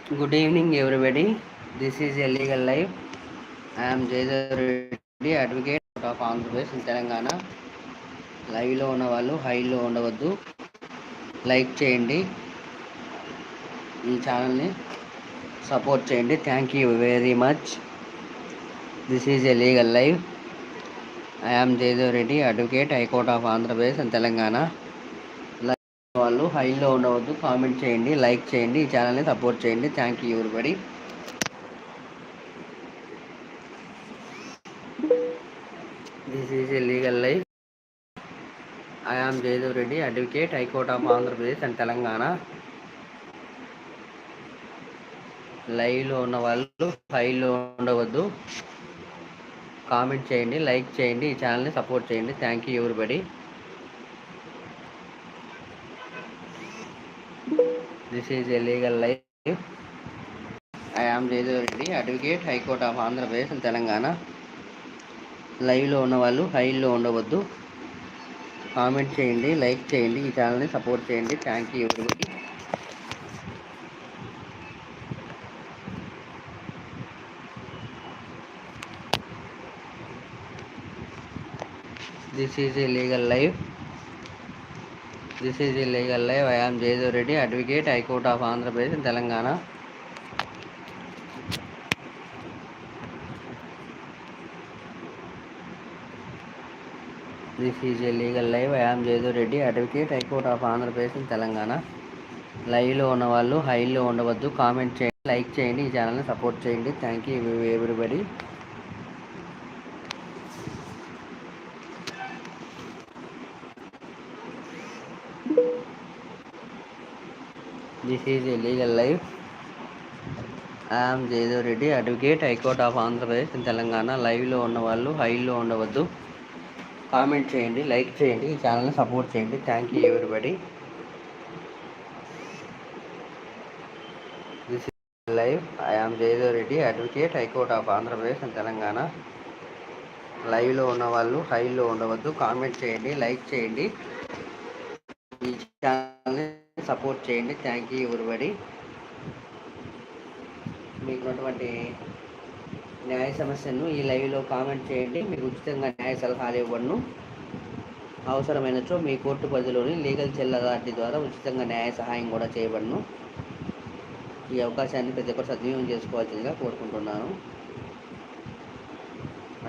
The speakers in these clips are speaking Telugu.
Good evening, everybody. This is a legal life. I am Jayadar Reddy, advocate of Andhra Pradesh in Telangana. లైవ్లో ఉన్న వాళ్ళు హైలో ఉండవద్దు. లైక్ చేయండి, ఈ ఛానల్ని సపోర్ట్ చేయండి. Thank you very much. This is a legal live. I am Jayadev Reddy, advocate, high court of Andhra Pradesh and Telangana. Live వాళ్ళు హైలో ఉండవద్దు. కామెంట్ చేయండి, లైక్ చేయండి, ఈ ఛానల్ని సపోర్ట్ చేయండి. Thank you everybody. This is a legal live. I am Jaydev Reddy, advocate, High Court of Andhra Pradesh and Telangana. లైవ్లో ఉన్న వాళ్ళు హైలో ఉండవద్దు. కామెంట్ చేయండి, లైక్ చేయండి, ఈ ఛానల్ని సపోర్ట్ చేయండి. Thank you everybody. This is a legal live. I am Jayadev Reddy, advocate, high court of Andhra Pradesh and Telangana. లైవ్లో ఉన్న వాళ్ళు హైలో ఉండవద్దు. కామెంట్ చేయండి, లైక్ చేయండి, ఈ ఛానల్ని సపోర్ట్ చేయండి. Thank you everybody. This is a legal live. This is a legal live. I am Jaydev Reddy, advocate, High Court of Andhra Pradesh and Telangana. This is a legal live. I am Jaydev Reddy, advocate, High Court of Andhra Pradesh and Telangana. లైవ్లో ఉన్న వాళ్ళు హైలో ఉండవద్దు. కామెంట్ చేయండి, లైక్ చేయండి, ఈ ఛానల్ని సపోర్ట్ చేయండి. Thank you everybody. This is a legal live. I am Jayadev Reddy, advocate, high court of Andhra Pradesh and Telangana. లైవ్లో ఉన్న వాళ్ళు హైలో ఉండవద్దు. కామెంట్ చేయండి, లైక్ చేయండి, ఈ ఛానల్ని సపోర్ట్ చేయండి. Thank you everybody. This is live. I am Jayadev Reddy, advocate, high court of Andhra Pradesh and Telangana. లైవ్లో ఉన్న వాళ్ళు హైలో ఉండవద్దు. కామెంట్ చేయండి, లైక్ చేయండి, ఈ ఛానల్ని సపోర్ట్ చేయండి. Thank you everybody. మీకున్నటువంటి న్యాయ సమస్యను ఈ లైవ్లో కామెంట్ చేయండి. మీకు ఉచితంగా న్యాయ సలహాలు ఇవ్వను. అవసరమైనచో మీ కోర్టు పరిధిలోని లీగల్ సెల్ అథారిటీ ద్వారా ఉచితంగా న్యాయ సహాయం కూడా చేయబడను. ఈ అవకాశాన్ని ప్రతి ఒక్కరు సద్వినియోగం చేసుకోవాల్సిందిగా కోరుకుంటున్నాను.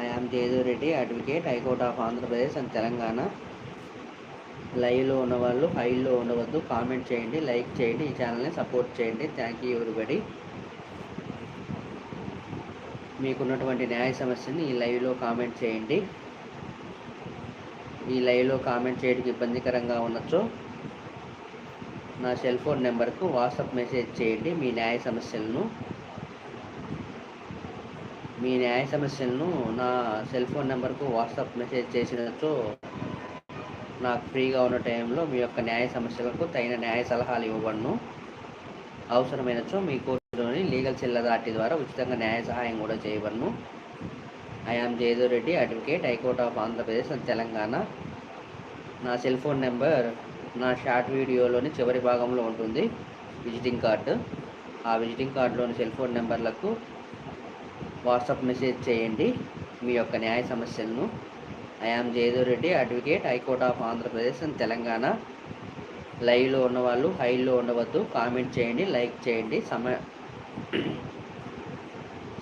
I am Jayadev Reddy, advocate, high court of Andhra Pradesh and Telangana. లైవ్లో ఉన్నవాళ్ళు హైలో ఉండవద్దు. కామెంట్ చేయండి, లైక్ చేయండి, ఈ ఛానల్ని సపోర్ట్ చేయండి. Thank you everybody. మీకున్నటువంటి న్యాయ సమస్యని ఈ లైవ్లో కామెంట్ చేయండి. ఈ లైవ్లో కామెంట్ చేయడానికి ఇబ్బందికరంగా ఉండొచ్చు, నా సెల్ ఫోన్ నెంబర్కు వాట్సాప్ మెసేజ్ చేయండి. మీ న్యాయ సమస్యలను నా సెల్ ఫోన్ నెంబర్కు వాట్సాప్ మెసేజ్ చేసినచో నాకు ఫ్రీగా ఉన్న టైంలో మీ యొక్క న్యాయ సమస్యలకు తగిన న్యాయ సలహాలు ఇవ్వబడను. అవసరమైనచో మీ కోర్టులోని లీగల్ సెల్ అథారిటీ ద్వారా ఉచితంగా న్యాయ సహాయం కూడా చేయబడను. I am Jayadev Reddy, advocate, high court of Andhra Pradesh and Telangana. నా సెల్ ఫోన్ నెంబర్ నా షార్ట్ వీడియోలోని చివరి భాగంలో ఉంటుంది, విజిటింగ్ కార్డు. ఆ విజిటింగ్ కార్డులోని సెల్ ఫోన్ నెంబర్లకు వాట్సాప్ మెసేజ్ చేయండి మీ యొక్క న్యాయ సమస్యలను. I am Jayadev Reddy, advocate, high court of Andhra Pradesh and Telangana. లైవ్లో ఉన్నవాళ్ళు హైలో ఉండవద్దు. కామెంట్ చేయండి, లైక్ చేయండి,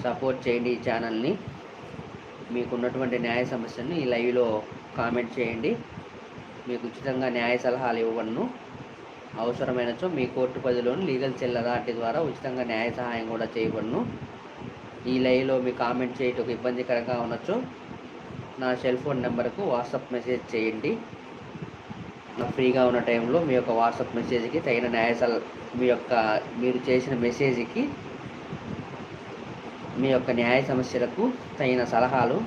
సపోర్ట్ చేయండి ఈ ఛానల్ని. మీకున్నటువంటి న్యాయ సమస్యను ఈ లైవ్లో కామెంట్ చేయండి. మీకు ఉచితంగా న్యాయ సలహాలు ఇవ్వబడను. అవసరమైనచో మీ కోర్టు పరిధిలోని లీగల్ సెల్ అథారిటీ ద్వారా ఉచితంగా న్యాయ సహాయం కూడా చేయబడను. ఈ లైవ్లో మీ కామెంట్ చేయటం ఇబ్బందికరంగా ఉండొచ్చు, నా సెల్ ఫోన్ నెంబర్కు వాట్సాప్ మెసేజ్ చేయండి. నాకు ఫ్రీగా ఉన్న టైంలో మీ యొక్క వాట్సాప్ మెసేజ్కి తగిన మీరు చేసిన మెసేజ్కి మీ యొక్క న్యాయ సమస్యలకు తగిన సలహాలు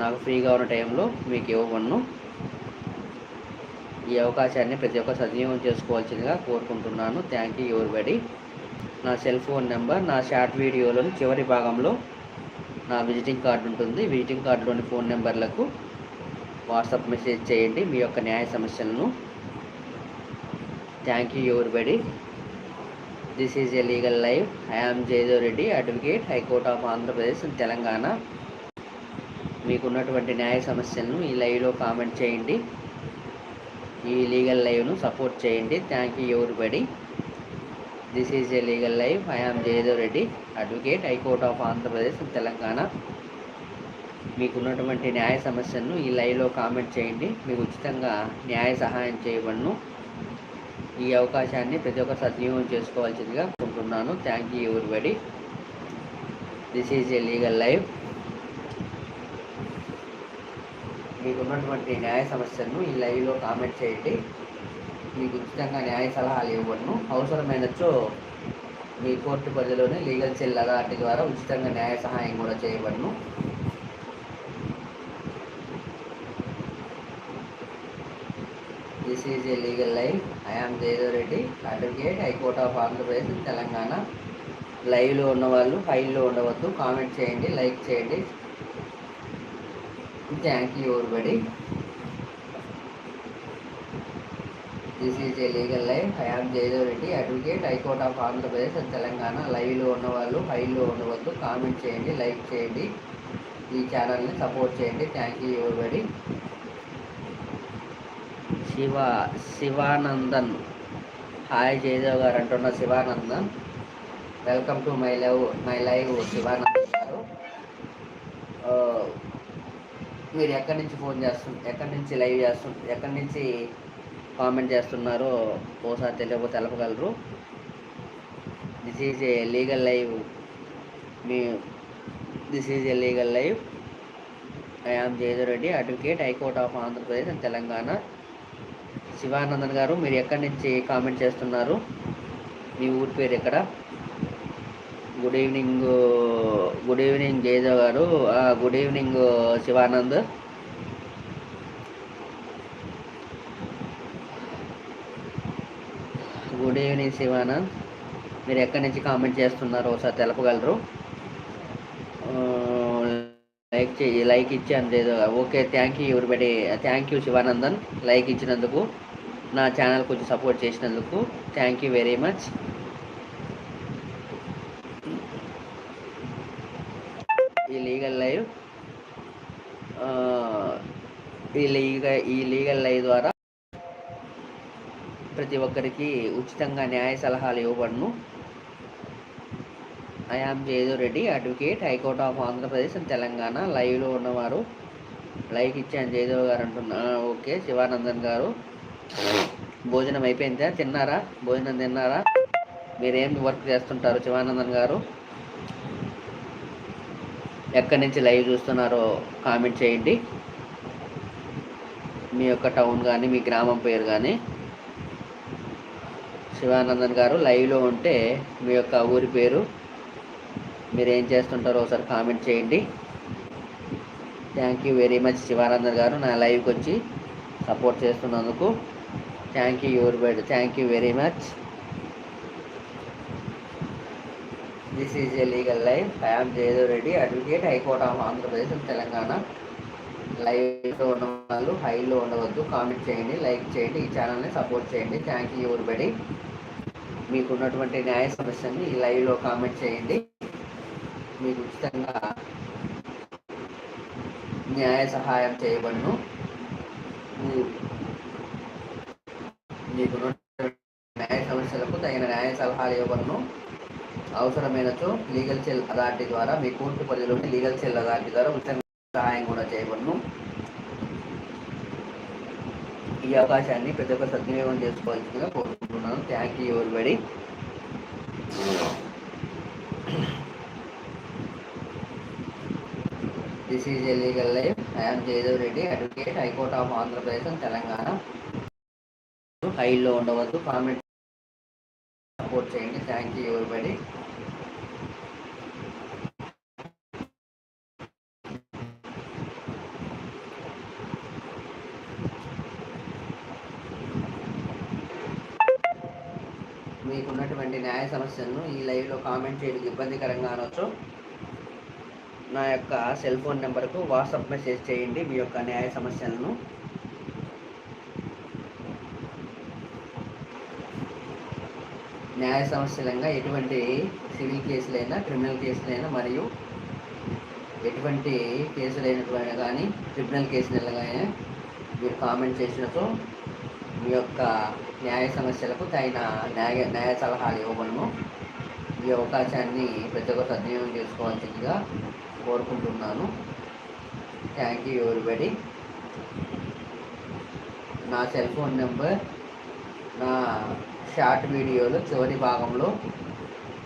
నాకు ఫ్రీగా ఉన్న టైంలో మీకు ఇవ్వబడను. ఈ అవకాశాన్ని ప్రతి ఒక్క సద్వినియోగం చేసుకోవాల్సిందిగా కోరుకుంటున్నాను. Thank you everybody. నా సెల్ ఫోన్ నెంబర్ నా షార్ట్ వీడియోలోని చివరి భాగంలో నా విజిటింగ్ కార్డు ఉంటుంది. విజిటింగ్ కార్డులోని ఫోన్ నెంబర్లకు వాట్సాప్ మెసేజ్ చేయండి మీ యొక్క న్యాయ సమస్యలను. Thank you everybody. This is a legal live. I am Jayadev Reddy, advocate, high court of Andhra Pradesh and Telangana. మీకున్నటువంటి న్యాయ సమస్యలను ఈ లైవ్లో కామెంట్ చేయండి. ఈ లీగల్ లైవ్ను సపోర్ట్ చేయండి. Thank you everybody. This is a legal live. I am Jayadev Reddy, advocate, high court of Andhra Pradesh and Telangana. మీకున్నటువంటి న్యాయ సమస్యలను ఈ లైవ్లో కామెంట్ చేయండి. మీకు ఉచితంగా న్యాయ సహాయం చేయబడును. ఈ అవకాశాన్ని ప్రతి ఒక్కరు సద్వినియోగం చేసుకోవాల్సిందిగా కోరుకుంటున్నాను. Thank you everybody. This is a legal live. మీకున్నటువంటి న్యాయ సమస్యలను ఈ లైవ్లో కామెంట్ చేయండి. మీకు ఉచితంగా న్యాయ సలహాలు ఇవ్వబడును. అవసరమైనచో మీ కోర్టు పరిధిలోని లీగల్ సెల్ అథారిటీ ద్వారా ఉచితంగా న్యాయ సహాయం కూడా చేయబడును. This is a legal live. I am Jayadev Reddy, advocate, high court of Andhra Pradesh Telangana. లైవ్లో ఉన్నవాళ్ళు ఫైల్లో ఉండవద్దు. కామెంట్ చేయండి, లైక్ చేయండి. Thank you everybody. This is a legal live. I am Jayadev Reddy, advocate, high court of Andhra Pradesh and Telangana. లైవ్లో ఉన్నవాళ్ళు ఫైల్లో ఉండవద్దు. కామెంట్ చేయండి, లైక్ చేయండి. ఈ ఛానల్ని సపోర్ట్ చేయండి. Thank you everybody. Sivanandan, hi Jayadev గారు అంటున్న Sivanandan. Welcome to my live Sivanandan గారు. మీరు ఎక్కడి నుంచి ఫోన్ చేస్తున్నారు, ఎక్కడి నుంచి లైవ్ చేస్తున్నారు, ఎక్కడి నుంచి కామెంట్ చేస్తున్నారో ఓసారి తెలపగలరు. This is a legal live. This is a legal live. I am Jayadev Reddy, advocate, high court of Andhra Pradesh and Telangana. Sivanandan గారు, మీరు ఎక్కడి నుంచి కామెంట్ చేస్తున్నారు? మీ ఊరి పేరు ఎక్కడ? Good evening. Good evening Jayadev గారు. Good evening Sivanand. Good evening Sivanand. మీరు ఎక్కడి నుంచి కామెంట్ చేస్తున్నారో ఒకసారి తెలపగలరు. లైక్ ఇచ్చాను లేదు. Okay, thank you everybody. Thank you Sivanandan, like ఇచ్చినందుకు, నా ఛానల్ కొంచెం సపోర్ట్ చేసినందుకు థ్యాంక్ యూ వెరీ మచ్. ఈ లీగల్ లైవ్ ఈ లీగల్ లైవ్ ద్వారా ప్రతి ఒక్కరికి ఉచితంగా న్యాయ సలహాలు ఇవ్వబడును. I am Jayadev Reddy, advocate, high court of Andhra Pradesh and Telangana. లైవ్లో ఉన్నవారు లైక్ ఇచ్చాను జయదేవ్ గారు అంటున్నా. ఓకే శివానందన్ గారు, భోజనం అయిపోయిందా? తిన్నారా? భోజనం తిన్నారా? మీరేం వర్క్ చేస్తుంటారు శివానందన్ గారు? ఎక్కడి నుంచి లైవ్ చూస్తున్నారో కామెంట్ చేయండి. మీ యొక్క టౌన్ కానీ మీ గ్రామం పేరు కానీ. శివానందన్ గారు లైవ్లో ఉంటే మీ యొక్క ఊరి పేరు, మీరు ఏం చేస్తుంటారో ఒకసారి కామెంట్ చేయండి. Thank you very much Shivanandan గారు, నా లైవ్కి వచ్చి సపోర్ట్ చేస్తున్నందుకు. Thank you everybody. Thank you very much. This is a legal live. I am Jayadev Reddy, advocate, high court of Andhra Pradesh Telangana. లైవ్లో ఉన్న వాళ్ళు హైలో ఉండవద్దు. కామెంట్ చేయండి, లైక్ చేయండి, ఈ ఛానల్ని సపోర్ట్ చేయండి. Thank you everybody. మీకున్నటువంటి న్యాయ సమస్యని ఈ లైవ్లో కామెంట్ చేయండి. మీకు ఉచితంగా న్యాయ సహాయం చేయబడును. మీకు న్యాయ సమస్యలకు తగిన న్యాయ సలహాలు ఇవ్వబడును. అవసరమైనచో లీగల్ సెల్ అథారిటీ ద్వారా, మీ కోర్టు పరిధిలోని లీగల్ సెల్ అథారిటీ ద్వారా ఉచితంగా సహాయం కూడా చేయబడును. ఈ అవకాశాన్ని ప్రతి ఒక్కరు సద్వినియోగం చేసుకోవాల్సిందిగా కోరుకుంటున్నాను. Thank you everybody. This is a legal live. I am Jayadev Reddy, advocate, high court of Andhra Pradesh and Telangana. హైలో ఉండవద్దు. కామెంట్ సపోర్ట్ చేయండి. Thank you everybody. మీకున్నటువంటి న్యాయ సమస్యలను ఈ లైవ్లో కామెంట్ చేయడానికి ఇబ్బందికరంగా అనొచ్చు. నా యొక్క సెల్ ఫోన్ నెంబర్కు వాట్సాప్ మెసేజ్ చేయండి మీ యొక్క న్యాయ సమస్యలను. న్యాయ సమస్యలంగా ఎటువంటి సివిల్ కేసులైనా, క్రిమినల్ కేసులైనా మరియు ఎటువంటి కేసులైనటువంటి కానీ ట్రిబ్యునల్ కేసులైనా కానీ మీరు కామెంట్ చేసినతో మీ యొక్క న్యాయ సమస్యలకు తగిన న్యాయ సలహాలు ఇవ్వబడను. ఈ అవకాశాన్ని ప్రతి ఒక్క సద్వినియోగం చేసుకోవాల్సిందిగా కోరుకుంటున్నాను. Thank you everybody. నా సెల్ ఫోన్ నెంబర్ నా షార్ట్ వీడియోలో చివరి భాగంలో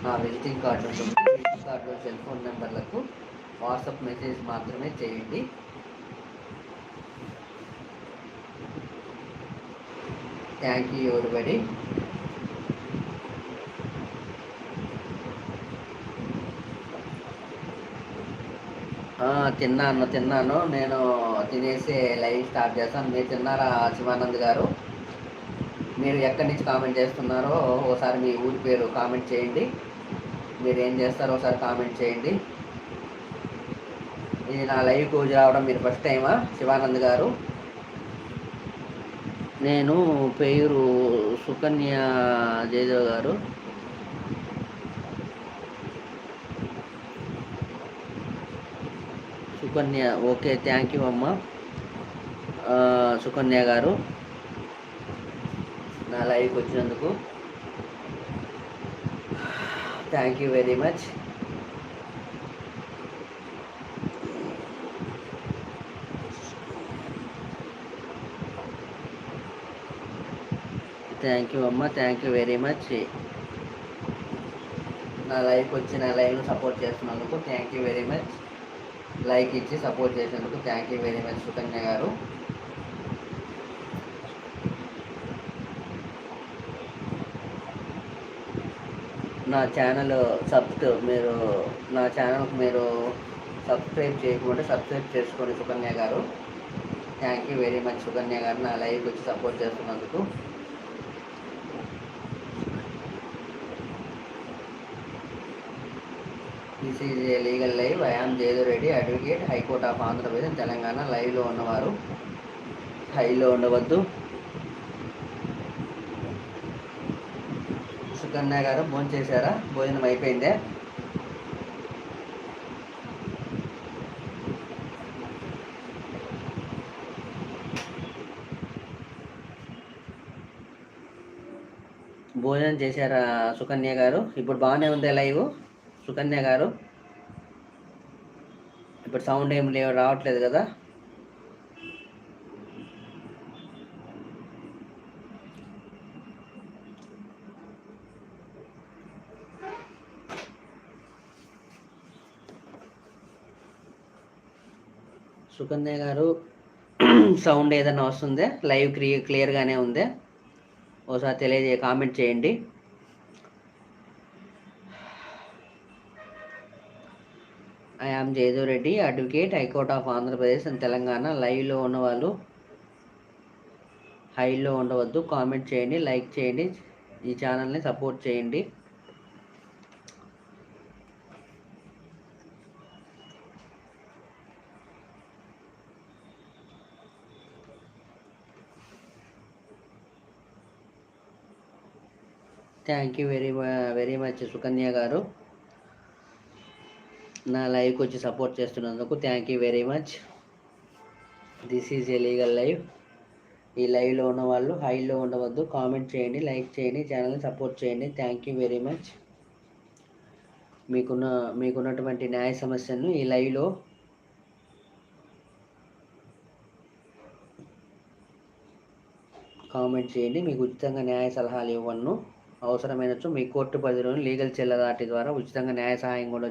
నా విజిటింగ్ కార్డు ఉంటుంది. విజిటింగ్ కార్డులో సెల్ ఫోన్ నెంబర్లకు వాట్సాప్ మెసేజ్ మాత్రమే చేయండి. Thank you everybody. తిన్నాను. నేను తినేసి లైవ్ స్టార్ట్ చేస్తాను. మీరు తిన్నారా శివానంద్ గారు? మీరు ఎక్కడి నుంచి కామెంట్ చేస్తున్నారో ఒకసారి మీ ఊరి పేరు కామెంట్ చేయండి. మీరు ఏం చేస్తారో ఒకసారి కామెంట్ చేయండి. ఇది నా లైవ్ కోజ్ రావడం మీరు ఫస్ట్ టైమా శివానంద్ గారు? నేను పేరు సుకన్య జయదేవ్ గారు. సుకన్య, ఓకే, థ్యాంక్ యూ అమ్మ. సుకన్య గారు నా లైవ్కి వచ్చినందుకు thank you very much. Thank you అమ్మ, థ్యాంక్ యూ వెరీ మచ్. నా లైవ్కి వచ్చి నా లైవ్ను సపోర్ట్ చేస్తున్నందుకు thank you very much. Like ఇచ్చి సపోర్ట్ చేసినందుకు thank you very much Sukanya గారు. నా ఛానల్ మీరు నా ఛానల్కి మీరు సబ్స్క్రైబ్ చేయకుండా సబ్స్క్రైబ్ చేసుకోండి సుకన్య గారు. Thank you very much Sukanya గారు నా లైవ్కి వచ్చి సపోర్ట్ చేస్తున్నందుకు. This is a legal live. I am Jayadev Reddy, advocate, high court of Andhra Pradesh, Telangana. లైవ్లో ఉన్నవారు హైలో ఉండవద్దు. సుకన్య గారు భోజనం చేశారా? భోజనం అయిపోయిందే? భోజనం చేశారా సుకన్య గారు? ఇప్పుడు బాగానే ఉంది లైవ్ సుకన్య గారు. ఇప్పుడు సౌండ్ ఏం రావట్లేదు కదా? సుకన్య గారు సౌండ్ ఏదైనా వస్తుందే? లైవ్ క్లియర్గానే ఉందే? ఒకసారి కామెంట్ చేయండి. I am Jayadev Reddy, advocate, high court of Andhra Pradesh and Telangana. లైవ్లో ఉన్నవాళ్ళు హైలో ఉండవద్దు. కామెంట్ చేయండి, లైక్ చేయండి, ఈ ఛానల్ని సపోర్ట్ చేయండి. Thank you very much Sukanya గారు నా లైవ్కి వచ్చి సపోర్ట్ చేస్తున్నందుకు thank you very much. This is a legal live. ఈ లైవ్లో ఉన్న వాళ్ళు హైలో ఉండవద్దు. కామెంట్ చేయండి, లైక్ చేయండి, ఛానల్ని సపోర్ట్ చేయండి. Thank you very much. మీకున్నటువంటి న్యాయ సమస్యను ఈ లైవ్లో కామెంట్ చేయండి. మీకు ఉచితంగా న్యాయ సలహాలు ఇవ్వను. అవసరమైనచో మీ కోర్టు పరిధిలోని లీగల్ చెల్లదాటి ద్వారా ఉచితంగా న్యాయ సహాయం కూడా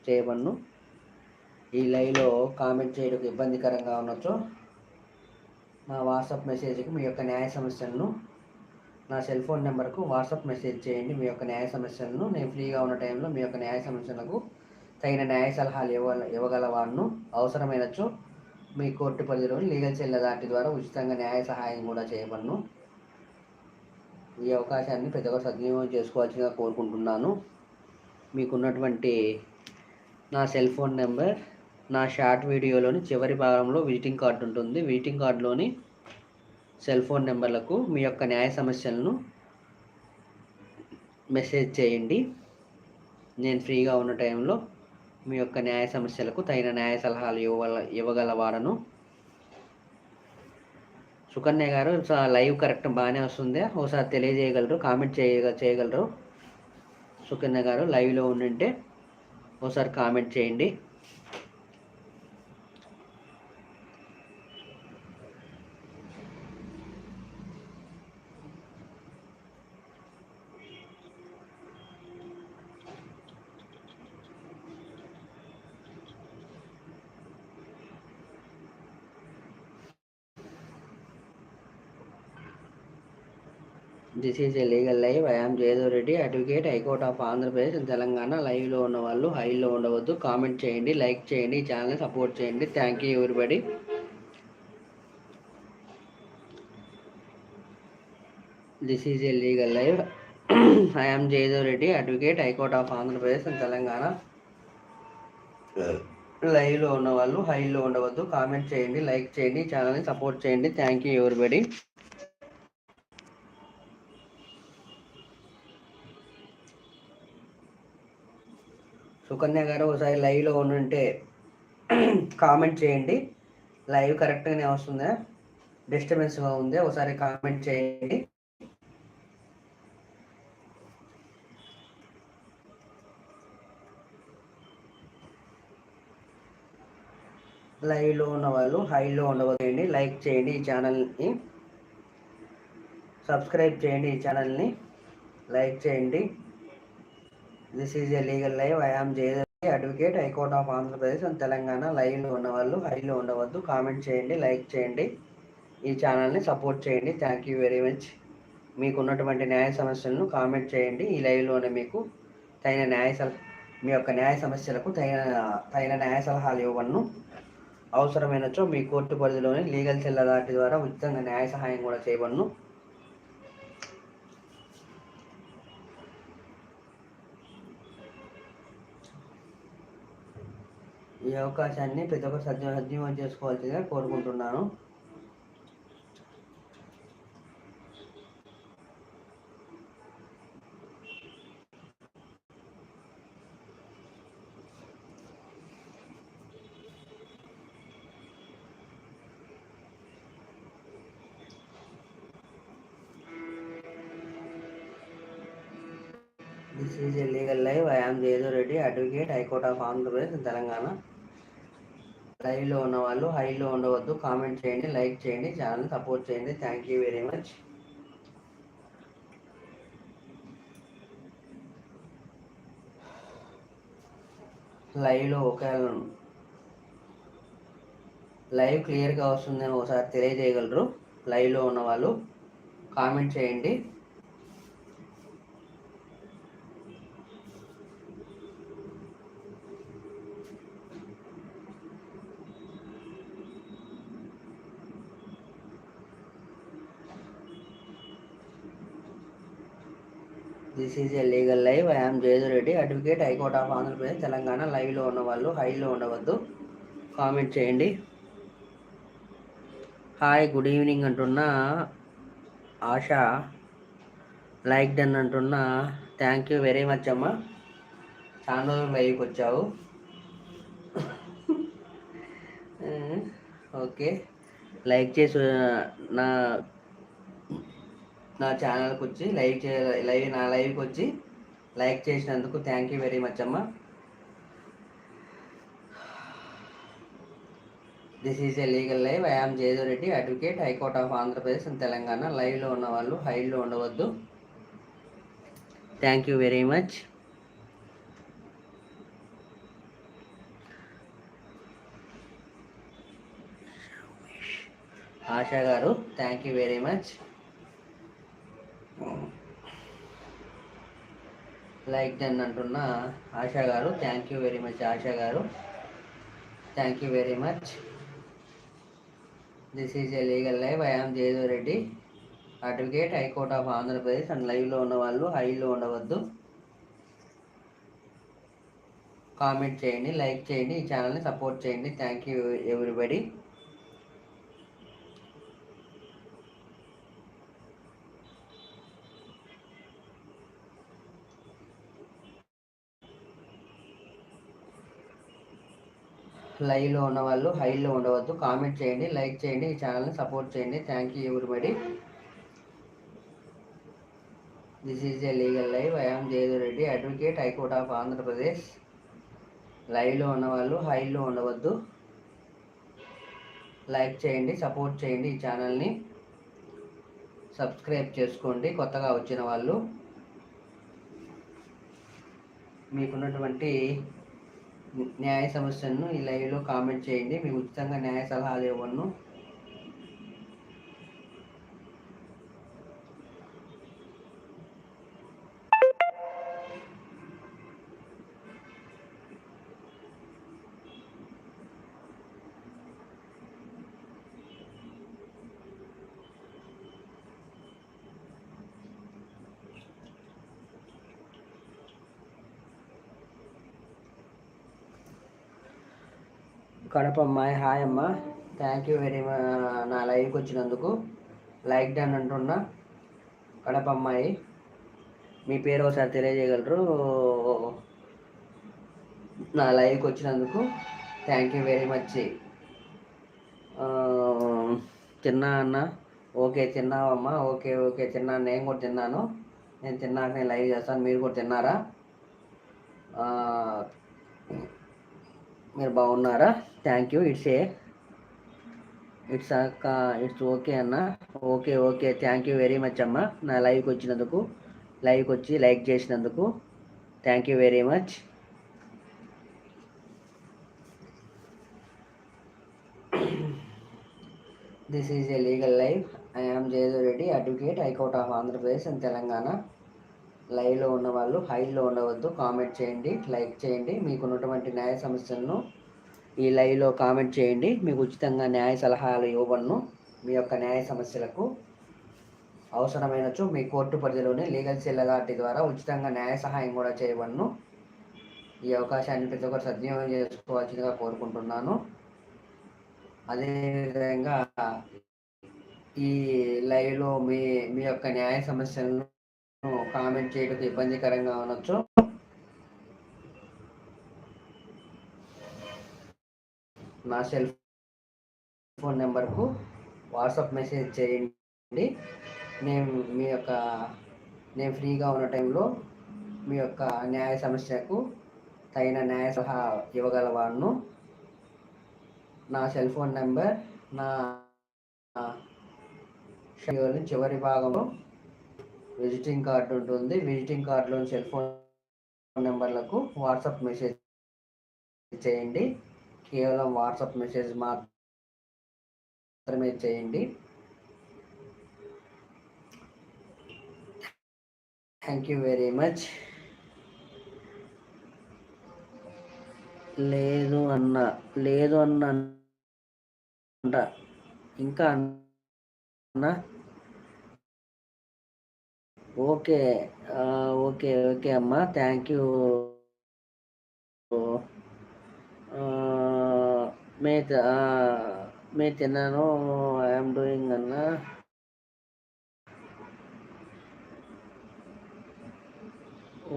చేయబడను. ఈ లైవ్లో కామెంట్ చేయడం ఇబ్బందికరంగా ఉన్నచో నా వాట్సాప్ మెసేజ్కి మీ యొక్క న్యాయ సమస్యలను నా సెల్ ఫోన్ నెంబర్కు వాట్సాప్ మెసేజ్ చేయండి. మీ యొక్క న్యాయ సమస్యలను నేను ఫ్రీగా ఉన్న టైంలో మీ యొక్క న్యాయ సమస్యలకు తగిన న్యాయ సలహాలు ఇవ్వగలవాడును. అవసరమైనచో మీ కోర్టు పరిధిలోని లీగల్ చెల్లదాటి ద్వారా ఉచితంగా న్యాయ సహాయం కూడా చేయబడను. ఈ అవకాశాన్ని పెద్దగా సద్వినియోగం చేసుకోవాల్సిందిగా కోరుకుంటున్నాను. మీకున్నటువంటి నా సెల్ ఫోన్ నెంబర్ నా షార్ట్ వీడియోలోని చివరి భాగంలో విజిటింగ్ కార్డు ఉంటుంది. విజిటింగ్ కార్డులోని సెల్ ఫోన్ నెంబర్లకు మీ యొక్క న్యాయ సమస్యలను మెసేజ్ చేయండి. నేను ఫ్రీగా ఉన్న టైంలో మీ యొక్క న్యాయ సమస్యలకు తగిన న్యాయ సలహాలు ఇవ్వగలవాడను. సుకన్య గారు లైవ్ కరెక్ట్ బాగానే వస్తుంది, ఒకసారి తెలియజేయగలరు, కామెంట్ చేయగలరు. సుకన్య గారు లైవ్లో ఉండింటే ఒకసారి కామెంట్ చేయండి. This is a legal live. I am Jayadev advocate, high court of Andhra Pradesh and Telangana. లైవ్లో ఉన్న వాళ్ళు హైలో ఉండవద్దు, కామెంట్ చేయండి, లైక్ చేయండి, ఈ ఛానల్ని సపోర్ట్ చేయండి. Thank you everybody. This is a legal live. I am Jayadev advocate, high court of Andhra Pradesh and Telangana. లైవ్లో ఉన్న వాళ్ళు హైలో ఉండవద్దు, కామెంట్ చేయండి, లైక్ చేయండి, ఛానల్ని సపోర్ట్ చేయండి. Thank you everybody. సుకన్య గారు ఒకసారి లైవ్లో ఉంటే కామెంట్ చేయండి. లైవ్ కరెక్ట్గానే వస్తుందా, డిస్టర్బెన్స్గా ఉంది, ఒకసారి కామెంట్ చేయండి. లైవ్లో ఉన్న వాళ్ళు హైలో ఉండవద్దండి, లైక్ చేయండి, ఈ ఛానల్ని సబ్స్క్రైబ్ చేయండి, ఈ ఛానల్ని లైక్ చేయండి. This is a legal live. I am Jayadev advocate, high court of Andhra Pradesh and Telangana. లైవ్లో ఉన్న వాళ్ళు హైలో ఉండవద్దు, కామెంట్ చేయండి, లైక్ చేయండి, ఈ ఛానల్ని సపోర్ట్ చేయండి. Thank you very much. మీకు ఉన్నటువంటి న్యాయ సమస్యలను కామెంట్ చేయండి. ఈ లైవ్లోనే మీకు తగిన మీ యొక్క న్యాయ సమస్యలకు తగిన న్యాయ సలహాలు ఇవ్వను. అవసరమైనచో మీ కోర్టు పరిధిలోని లీగల్ సెల్ అథారిటీ ద్వారా ఉచితంగా న్యాయ సహాయం కూడా చేయబడును. ఈ అవకాశాన్ని ప్రతి ఒక్కరు సద్వినియోగం చేసుకోవాల్సిందిగా కోరుకుంటున్నాను. This is a legal live. I am Jayadev advocate, high court of Andhra Pradesh Telangana. లైవ్లో ఉన్న వాళ్ళు హైలో ఉండవద్దు, కామెంట్ చేయండి, లైక్ చేయండి, ఛానల్ సపోర్ట్ చేయండి. Thank you very much. లైవ్లో లైవ్ క్లియర్గా వస్తుందని ఒకసారి తెలియజేయగలరు. లైవ్లో ఉన్న వాళ్ళు కామెంట్ చేయండి. This is a legal live. I am Jayadev advocate, high court of Andhra Pradesh Telangana. లైవ్లో ఉన్న వాళ్ళు హైలో ఉండవద్దు, కామెంట్ చేయండి. హాయ్, గుడ్ ఈవినింగ్ అంటున్న ఆశ, లైక్ డన్ అంటున్నా. థ్యాంక్ యూ వెరీ మచ్ అమ్మా, చాలా రోజులు లైవ్కి వచ్చావు. ఓకే, లైక్ చేసి నా నా ఛానల్కి వచ్చి నా లైవ్కి వచ్చి లైక్ చేసినందుకు థ్యాంక్ యూ వెరీ మచ్ అమ్మా. This is a legal live. I am Jayadev advocate, high court of Andhra Pradesh and Telangana. లైవ్లో ఉన్న వాళ్ళు హైలో ఉండవద్దు. Thank you very much. Asha గారు thank you very much. Like done అంటున్న ఆశా గారు thank you very much. Asha గారు thank you very much. This is a legal live. I am Jayadev advocate, high court of Andhra Pradesh and లైవ్లో ఉన్న వాళ్ళు హైలో ఉండవద్దు, కామెంట్ చేయండి, లైక్ చేయండి, ఈ ఛానల్ని సపోర్ట్ చేయండి. Thank you everybody. లైవ్లో ఉన్న వాళ్ళు హైలో ఉండవద్దు. కామెంట్ చేయండి, లైక్ చేయండి, ఈ ఛానల్ని సపోర్ట్ చేయండి. Thank you everybody. This is a legal live. I am Jayadev Reddy, advocate, high court of Andhra Pradesh. లైవ్లో ఉన్నవాళ్ళు హైలో ఉండవద్దు. లైక్ చేయండి, సపోర్ట్ చేయండి, ఈ ఛానల్ని సబ్స్క్రైబ్ చేసుకోండి. కొత్తగా వచ్చిన వాళ్ళు మీకున్నటువంటి న్యాయ సమస్యలను ఈ లైవ్లో కామెంట్ చేయండి. మీకు ఉచితంగా న్యాయ సలహాలు ఇవ్వను. కడప అమ్మాయి, హాయ్ అమ్మ, థ్యాంక్ యూ వెరీ మచ్ నా లైవ్కి వచ్చినందుకు. లైక్ డన్ అంటున్నా. కడప అమ్మాయి, మీ పేరు ఒకసారి తెలియజేయగలరు? నా లైవ్కి వచ్చినందుకు థ్యాంక్ యూ వెరీ మచ్. తిన్నా అన్న? ఓకే, తిన్నావమ్మా? ఓకే ఓకే, తిన్నాను. నేను కూడా తిన్నాను. నేను తిన్నాక నేను లైవ్ చేస్తాను. మీరు కూడా తిన్నారా? మీరు బాగున్నారా? Thank you. ఇట్స్ ఓకే అన్న. Okay okay, thank you very much అమ్మ, నా లైవ్కి వచ్చినందుకు, లైవ్కి వచ్చి లైక్ చేసినందుకు thank you very much. This is a legal live. I am Jayadev Reddy, advocate, high court of Andhra Pradesh and Telangana. లైవ్లో ఉన్న వాళ్ళు హైలో ఉండవద్దు. కామెంట్ చేయండి, లైక్ చేయండి. మీకున్నటువంటి న్యాయ సమస్యలను ఈ లైవ్లో కామెంట్ చేయండి. మీకు ఉచితంగా న్యాయ సలహాలు ఇవ్వబడును. మీ యొక్క న్యాయ సమస్యలకు అవసరమైనచో మీ కోర్టు పరిధిలోనే లీగల్ సెల్ అథారిటీ ద్వారా ఉచితంగా న్యాయ సహాయం కూడా చేయబడును. ఈ అవకాశాన్ని ప్రతి ఒక్కరు సద్వినియోగం చేసుకోవాల్సిందిగా కోరుకుంటున్నాను. అదేవిధంగా ఈ లైవ్లో మీ మీ యొక్క న్యాయ సమస్యలను కామెంట్ చేయడం ఇబ్బందికరంగా ఉండొచ్చు. నా సెల్ ఫోన్ నెంబర్కు వాట్సాప్ మెసేజ్ చేయండి. నేను ఫ్రీగా ఉన్న టైంలో మీ యొక్క న్యాయ సమస్యకు తగిన న్యాయ సలహా ఇవ్వగలవాను. నా సెల్ ఫోన్ నెంబర్ నా చివరి భాగంలో విజిటింగ్ కార్డు ఉంటుంది. విజిటింగ్ కార్డులోని సెల్ ఫోన్ నెంబర్లకు వాట్సాప్ మెసేజ్ చేయండి. కేవలం వాట్సాప్ మెసేజ్ మాత్రమే చేయండి. Thank you very much. లేదు అన్న ఇంకా అన్న. ఓకే ఓకే ఓకే అమ్మ, థ్యాంక్ యూ. మే తిన్నాను. ఐఎమ్ డూయింగ్ అన్న.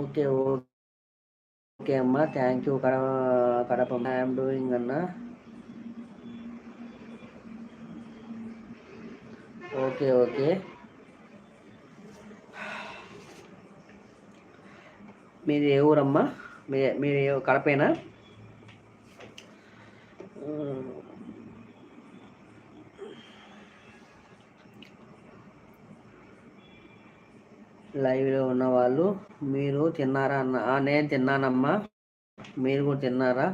ఓకే ఓకే అమ్మ, thank you. Kadapa I'm doing అన్న. Okay okay. మీది ఏ ఊరమ్మా? మీరు కడపేనా? లైవ్లో ఉన్నవాళ్ళు మీరు తిన్నారా అన్న? నేను తిన్నానమ్మా, మీరు కూడా తిన్నారా?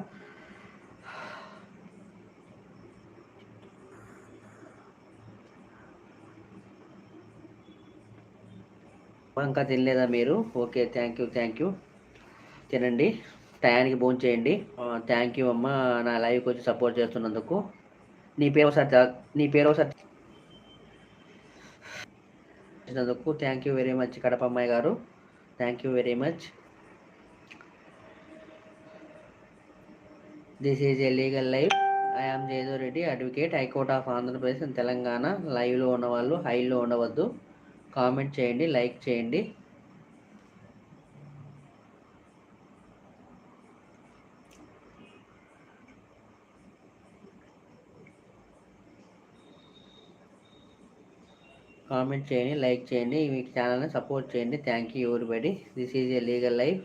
ఇంకా తినలేదా మీరు? Okay, thank you. తినండి, టయానికి భోజనం చేయండి. థ్యాంక్ యూ అమ్మ, నా లైవ్కి వచ్చి సపోర్ట్ చేస్తున్నందుకు. నీ పేరు ఒకసారి thank you very much Kadapa అమ్మాయి గారు. Thank you very much. This is a legal live. I am Jayadev Reddy, advocate, high court of Andhra Pradesh and Telangana. లైవ్లో ఉన్నవాళ్ళు హైలో ఉండవద్దు. కామెంట్ చేయండి, లైక్ చేయండి. కామెంట్ చేయండి, లైక్ చేయండి, మీ ఛానల్ని సపోర్ట్ చేయండి. Thank you everybody. This is a legal life.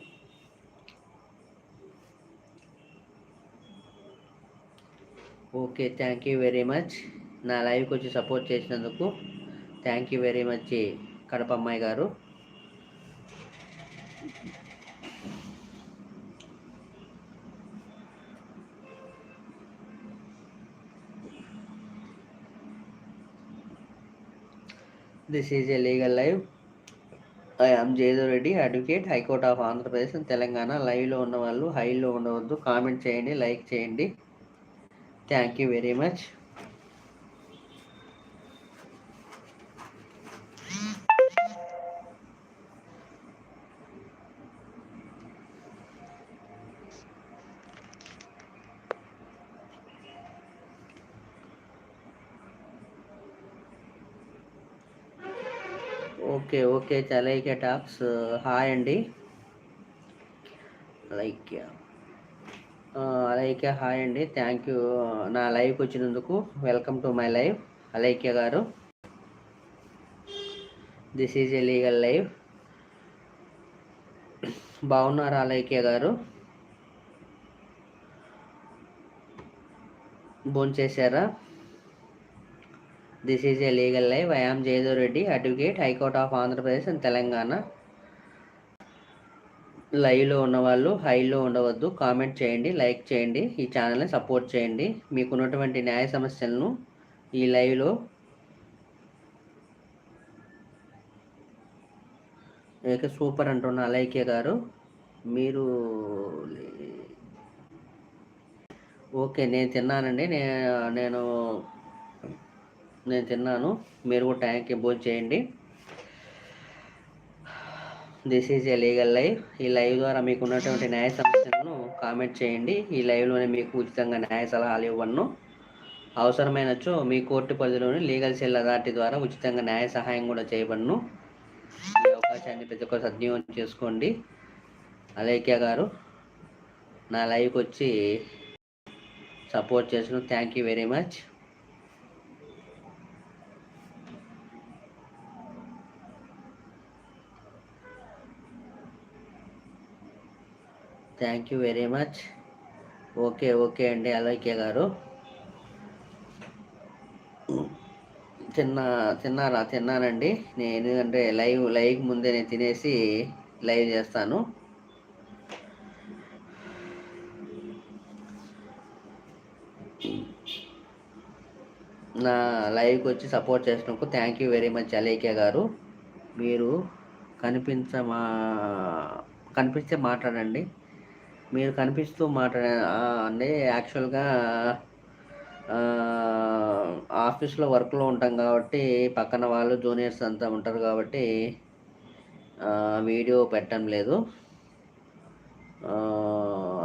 Okay, thank you very much. నా లైవ్కి వచ్చి సపోర్ట్ చేసినందుకు thank you very much Kadapa అమ్మాయి గారు. This is a legal live. I am Jayadev advocate, high court of Andhra Pradesh and Telangana. లైవ్లో ఉన్న వాళ్ళు హైలో ఉండవద్దు, కామెంట్ చేయండి, లైక్ చేయండి. Thank you very much. Okay okay, Alaikya talks. Hi అండి, అలైక్య అలైక్య హాయ్ అండి. థ్యాంక్ యూ నా లైవ్కి వచ్చినందుకు. Welcome to my live Alaikya గారు. This is a legal live. బాగున్నారా అలైక్య గారు? భోంచేశారా? This is a legal live. I am Jayadev Reddy, advocate, high court of Andhra Pradesh and Telangana. లైవ్లో ఉన్నవాళ్ళు హైలో ఉండవద్దు, కామెంట్ చేయండి, లైక్ చేయండి, ఈ ఛానల్ని సపోర్ట్ చేయండి. మీకున్నటువంటి న్యాయ సమస్యలను ఈ లైవ్లో సూపర్ అంటున్న అలైక్య గారు. మీరు ఓకే, నేను తిన్నానండి. నేను తిన్నాను. మీరు కూడా టైంకి భోజనం చేయండి. This is a legal live. ఈ లైవ్ ద్వారా మీకు ఉన్నటువంటి న్యాయ సమస్యలను కామెంట్ చేయండి. ఈ లైవ్లోనే మీకు ఉచితంగా న్యాయ సలహాలు ఇవ్వను. అవసరమైనచో మీ కోర్టు పరిధిలోని లీగల్ సెల్ అథారిటీ ద్వారా ఉచితంగా న్యాయ సహాయం కూడా చేయబడను. ఈ అవకాశాన్ని ప్రతి ఒక్క సద్వినియోగం చేసుకోండి. అలైక్య గారు నా లైవ్కి వచ్చి సపోర్ట్ చేసిన thank you very much. Thank you very much. Okay okay అండి అలైక్య గారు. తిన్నానండి. నేను ఎందుకంటే లైవ్ ముందే నేను తినేసి లైవ్ చేస్తాను. నా లైవ్కి వచ్చి సపోర్ట్ చేసినందుకు thank you very much Alaikya గారు. మీరు కనిపిస్తే మాట్లాడండి. మీరు కనిపిస్తూ అండి. యాక్చువల్గా ఆఫీస్లో వర్క్లో ఉంటాం కాబట్టి పక్కన వాళ్ళు జూనియర్స్ అంతా ఉంటారు కాబట్టి వీడియో పెట్టడం లేదు.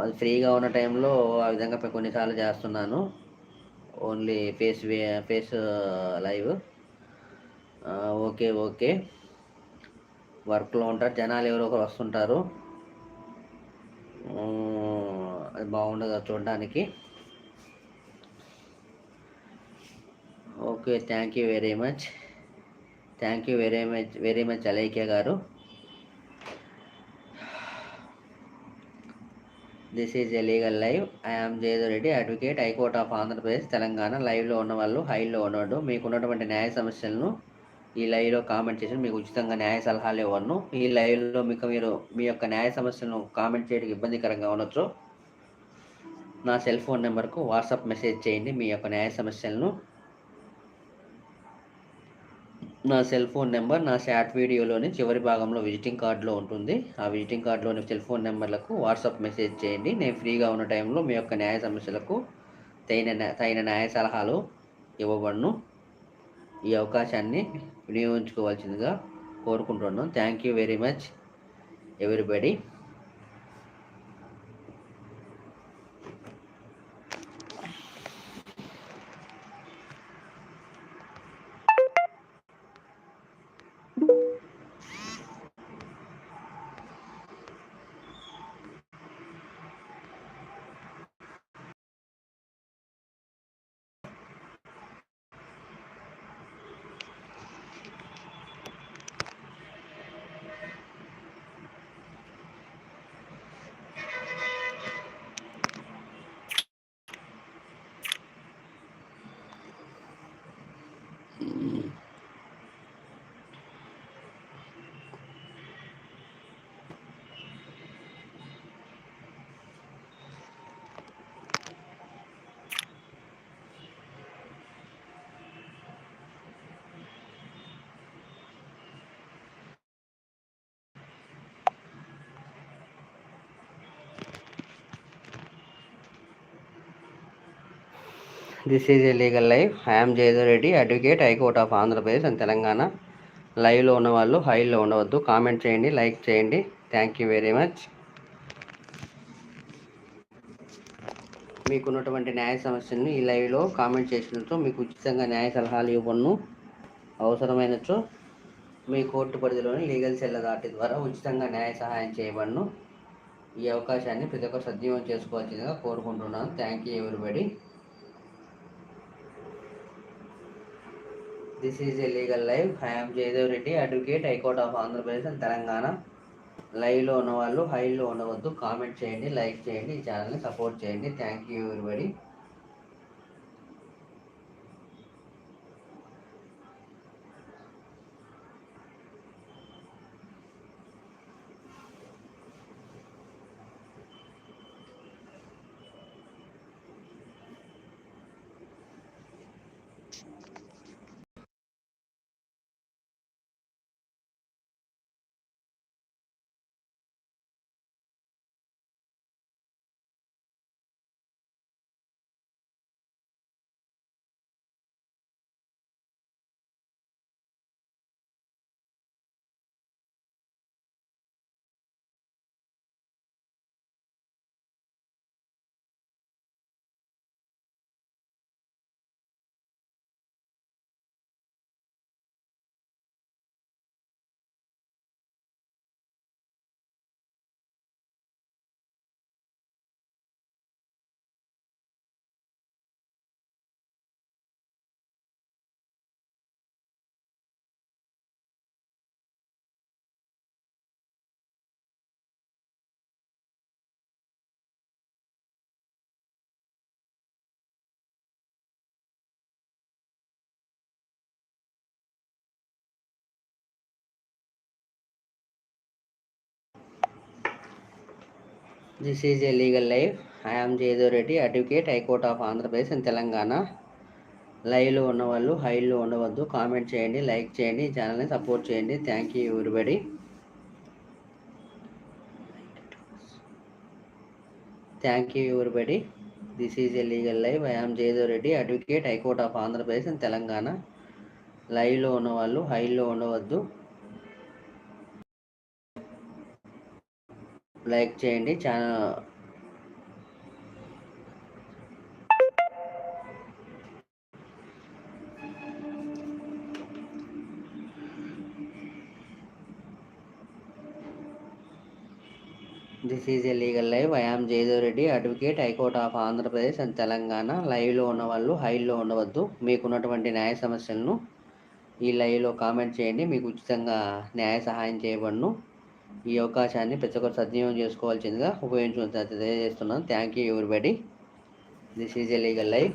అది ఫ్రీగా ఉన్న టైంలో ఆ విధంగా కొన్నిసార్లు చేస్తున్నాను. Only face live. Okay okay, వర్క్లో ఉంటారు జనాలు, ఎవరో ఒకరు వస్తుంటారు. అది బాగుండదు చూడడానికి. Okay, thank you very much. Thank you very much Alaikya గారు. This is a legal live. I am Jayadev Reddy, advocate, high court of Andhra Pradesh Telangana. లైవ్లో ఉన్నవాళ్ళు హైలో ఉన్నవాడు మీకు ఉన్నటువంటి న్యాయ సమస్యలను ఈ లైవ్లో కామెంట్ చేసి మీకు ఉచితంగా న్యాయ సలహాలు ఇవ్వను. ఈ లైవ్లో మీరు మీ యొక్క న్యాయ సమస్యలను కామెంట్ చేయడానికి ఇబ్బందికరంగా ఉండొచ్చు. నా సెల్ ఫోన్ నెంబర్కు వాట్సాప్ మెసేజ్ చేయండి మీ యొక్క న్యాయ సమస్యలను. నా సెల్ ఫోన్ నెంబర్ నా షార్ట్ వీడియోలోని చివరి భాగంలో విజిటింగ్ కార్డులో ఉంటుంది. ఆ విజిటింగ్ కార్డులోని సెల్ ఫోన్ నెంబర్లకు వాట్సాప్ మెసేజ్ చేయండి. నేను ఫ్రీగా ఉన్న టైంలో మీ యొక్క న్యాయ సమస్యలకు తగిన న్యాయ సలహాలు ఇవ్వబడును. ఈ అవకాశాన్ని వినియోగించుకోవాల్సిందిగా కోరుకుంటున్నాను. Thank you very much everybody. This is a legal live. I'm Jayadev Reddy, advocate, high court of Andhra Pradesh and Telangana. లైవ్లో ఉన్నవాళ్ళు హైలో ఉండవద్దు. కామెంట్ చేయండి, లైక్ చేయండి. Thank you very much. మీకున్నటువంటి న్యాయ సమస్యలను ఈ లైవ్లో కామెంట్ చేసినచో మీకు ఉచితంగా న్యాయ సలహాలు ఇవ్వను. అవసరమైనచో మీ కోర్టు పరిధిలోని లీగల్ సెల్ దాటి ద్వారా ఉచితంగా న్యాయ సహాయం చేయబడను. ఈ అవకాశాన్ని ప్రతి ఒక్కరు సద్వినియోగం చేసుకోవాల్సిందిగా కోరుకుంటున్నాను. Thank you everybody. This is a legal live. I'm Jayadev Reddy, advocate, high court of Andhra Pradesh and Telangana. లైవ్లో ఉన్నవాళ్ళు హైలో ఉండవద్దు. కామెంట్ చేయండి, లైక్ చేయండి, ఈ ఛానల్ని సపోర్ట్ చేయండి. Thank you everybody. This is a legal live. I'm Jayadev Reddy, advocate, high court of Andhra Pradesh and Telangana. లైవ్లో ఉన్నవాళ్ళు హైలో ఉండవద్దు. కామెంట్ చేయండి, లైక్ చేయండి, ఈ ఛానల్ని సపోర్ట్ చేయండి. Thank you everybody. Thank you everybody. This is a legal live. I'm Jayadev Reddy, advocate, high court of Andhra Pradesh and Telangana. లైవ్లో ఉన్నవాళ్ళు హైలో ఉండవద్దు. లైక్ చేయండి channel. This is a legal live. I'm Jayadev Reddy, advocate, high court of Andhra Pradesh and Telangana. లైవ్లో ఉన్నవాళ్ళు హైలో ఉండవద్దు. మీకున్నటువంటి న్యాయ సమస్యలను ఈ లైవ్లో కామెంట్ చేయండి. మీకు ఉచితంగా న్యాయ సహాయం చేయబడును. ఈ అవకాశాన్ని ప్రతి ఒక్కరు సద్వినియోగం చేసుకోవాల్సిందిగా తెలియజేస్తున్నాను. Thank you everybody. This is a legal live.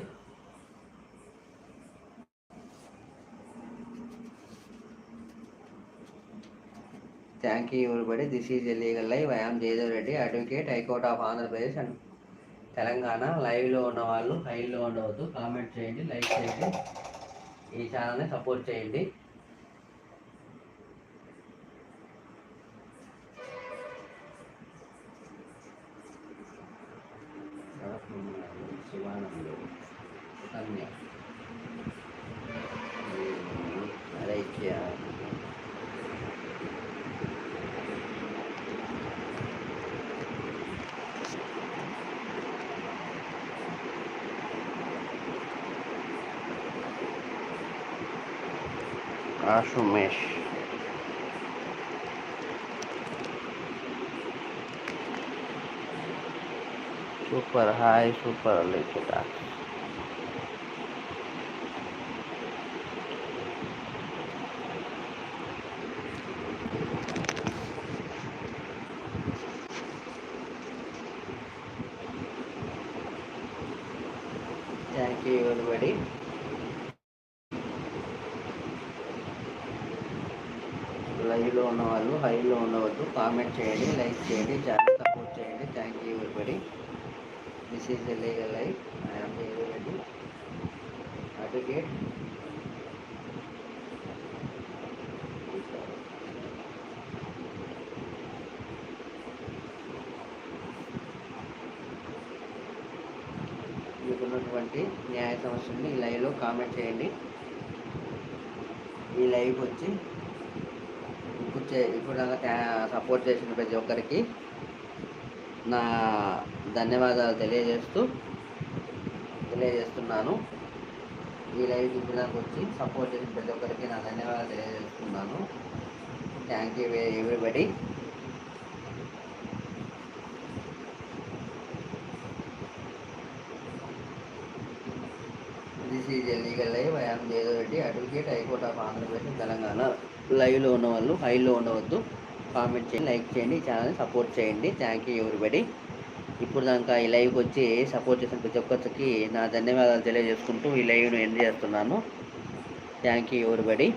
Thank you everybody. This is a legal live. I'm Jayadev Reddy, advocate, high court of Andhra Pradesh and Telangana. లైవ్లో ఉన్న వాళ్ళు హైలో ఉండవద్దు. కామెంట్ చేయండి, లైక్ చేయండి, ఈ ఛానల్ని సపోర్ట్ చేయండి. Sivanandu, Kanya, Araikya, Ashumesh, super hi, super Likhitha. Thank you everybody. లైవ్లో ఉన్న వాళ్ళు హైలో ఉండవద్దు. కామెంట్ చేయండి, లైక్ చేయండి, ఛానల్ సపోర్ట్ చేయండి. Thank you everybody. This is the legal live. I'm Reddy, advocate. మీకున్నటువంటి న్యాయ సమస్యల్ని ఈ లైవ్లో కామెంట్ చేయండి. ఈ లైవ్కి వచ్చి ఇప్పుడు దాకా సపోర్ట్ చేసిన ప్రతి ఒక్కరికి నా ధన్యవాదాలు తెలియజేస్తున్నాను. ఈ లైవ్కి ఇప్పుడు దాకా వచ్చి సపోర్ట్ చేసిన ప్రతి ఒక్కరికి నా ధన్యవాదాలు తెలియజేస్తున్నాను. Thank you everybody. This is a legal live. I am Jayadev Reddy, advocate, high court of Andhra Pradesh, Telangana. లైవ్లో ఉన్న వాళ్ళు హైలో ఉండవద్దు, కామెంట్ చేయండి, లైక్ చేయండి, ఛానల్ని సపోర్ట్ చేయండి. Thank you everybody. ఇప్పుడు దాకా ఈ లైవ్కి వచ్చి సపోర్ట్ చేసిన ప్రతి ఒక్కరికి నా ధన్యవాదాలు తెలియజేసుకుంటూ ఈ లైవ్ను ఎండ్ చేస్తున్నాను. Thank you everybody.